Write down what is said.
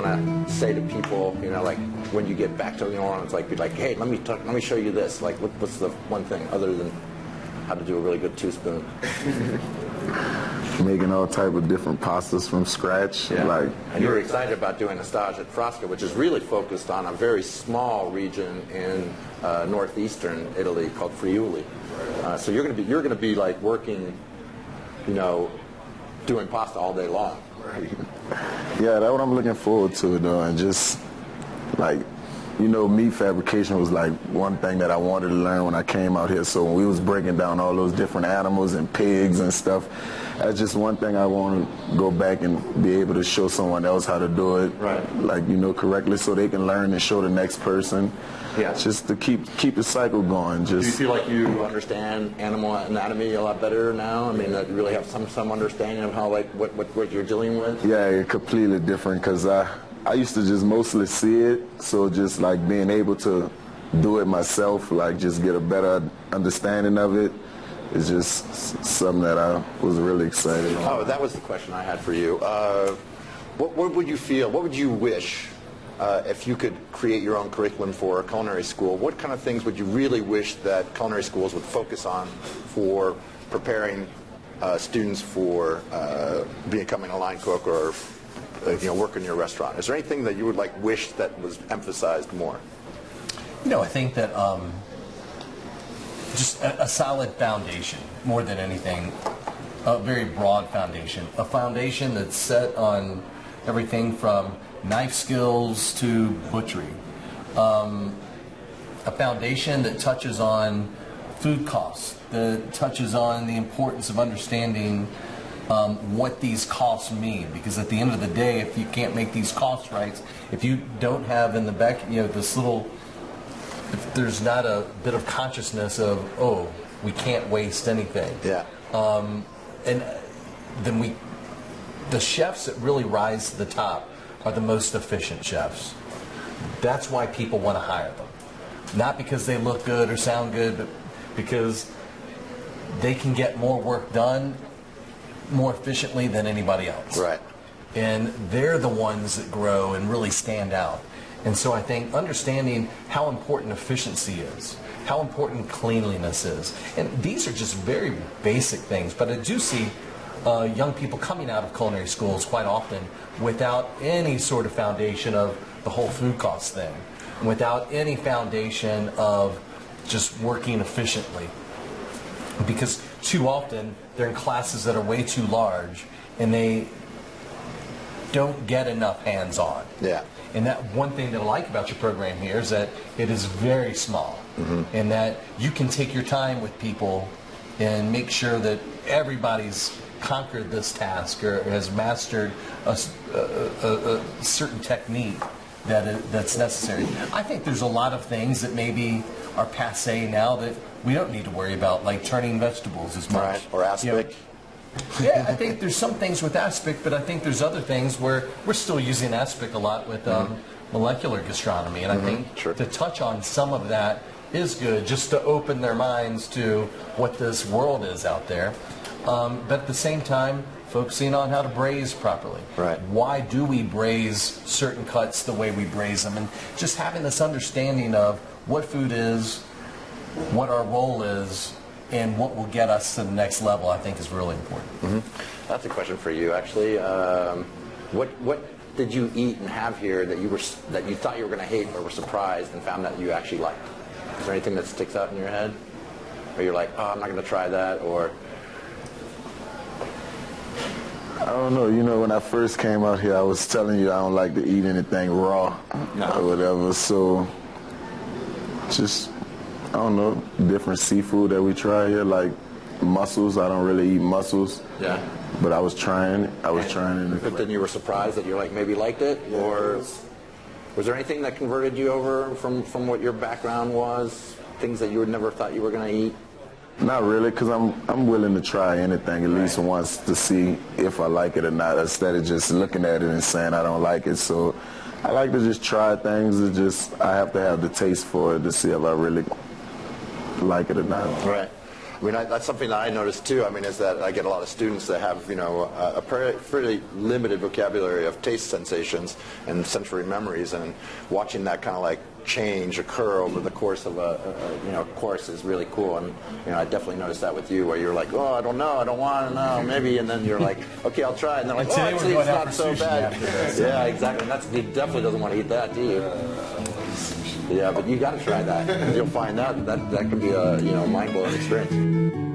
want to say to people, you know, like when you get back to New Orleans, like be like, hey, let me show you this. Like, what's the one thing other than how to do a really good two-spoon? Making all type of different pastas from scratch. Yeah. Like, and you're excited about doing a stage at Frasca, which is really focused on a very small region in northeastern Italy called Friuli. So you're going to be like working, you know, doing pasta all day long. Yeah, that's what I'm looking forward to, though, and just like, you know, meat fabrication was like one thing that I wanted to learn when I came out here. So when we was breaking down all those different animals and pigs and stuff, that's just one thing I want to go back and be able to show someone else how to do it, right? Like, you know, correctly, so they can learn and show the next person. Yeah. Just to keep the cycle going. Just. Do you feel like you understand animal anatomy a lot better now? I mean, that you really have some understanding of how, like, what you're dealing with? Yeah, completely different, because I used to just mostly see it, so just like being able to do it myself, like just get a better understanding of it, is just something that I was really excited about. Oh, that was the question I had for you. What would you feel, what would you wish if you could create your own curriculum for a culinary school? What kind of things would you really wish that culinary schools would focus on for preparing students for becoming a line cook or you know, work in your restaurant? Is there anything that you would like wish that was emphasized more? You know, I think that just a solid foundation, more than anything, a very broad foundation, a foundation that's set on everything from knife skills to butchery, a foundation that touches on food costs, that touches on the importance of understanding what these costs mean, because at the end of the day, if you can't make these costs right, if you don't have in the back, you know, this little, if there's not a bit of consciousness of, oh, we can't waste anything. Yeah. And then the chefs that really rise to the top are the most efficient chefs. That's why people want to hire them. Not because they look good or sound good, but because they can get more work done more efficiently than anybody else. Right. And they're the ones that grow and really stand out. And so I think understanding how important efficiency is, how important cleanliness is, and these are just very basic things, but I do see young people coming out of culinary schools quite often without any sort of foundation of the whole food cost thing, without any foundation of just working efficiently. Because too often they're in classes that are way too large and they don't get enough hands-on. Yeah. And that one thing that I like about your program here is that it is very small, and that you can take your time with people and make sure that everybody's conquered this task or has mastered a certain technique that's necessary. I think there's a lot of things that maybe are passé now that we don't need to worry about, like turning vegetables as much. Right. Or aspic. You know, yeah, I think there's some things with aspic, but I think there's other things where we're still using aspic a lot with molecular gastronomy, and I think to touch on some of that is good, just to open their minds to what this world is out there. But at the same time, focusing on how to braise properly. Right. Why do we braise certain cuts the way we braise them? And just having this understanding of what food is, what our role is, and what will get us to the next level, I think is really important. That's a question for you, actually. What did you eat and have here that you thought you were going to hate, but were surprised and found that you actually liked? Is there anything that sticks out in your head, or you're like, oh, I'm not going to try that, or? I don't know. You know, when I first came out here, I was telling you I don't like to eat anything raw or whatever. So, just, I don't know, different seafood that we try here, like mussels. I don't really eat mussels. Yeah. But I was trying it. But then you were surprised that you maybe liked it, or was there anything that converted you over from what your background was? Things that you would never thought you were going to eat? Not really, because I'm willing to try anything at least once to see if I like it or not, instead of just looking at it and saying I don't like it. So I like to just try things. I have to have the taste for it to see if I really like it or not. Right. I mean, that's something that I noticed too. I mean, is that I get a lot of students that have, you know, a pretty limited vocabulary of taste sensations and sensory memories, and watching that kind of like change occur over the course of a you know, course is really cool. And you know, I definitely noticed that with you, where you're like, oh, I don't know, I don't want to know, maybe, and then you're like, okay, I'll try, and they're like, oh, actually, it's not so bad. Yeah, exactly. And he definitely doesn't want to eat that, do you? Yeah, but you got to try that. You'll find that can be a, you know, mind-blowing experience.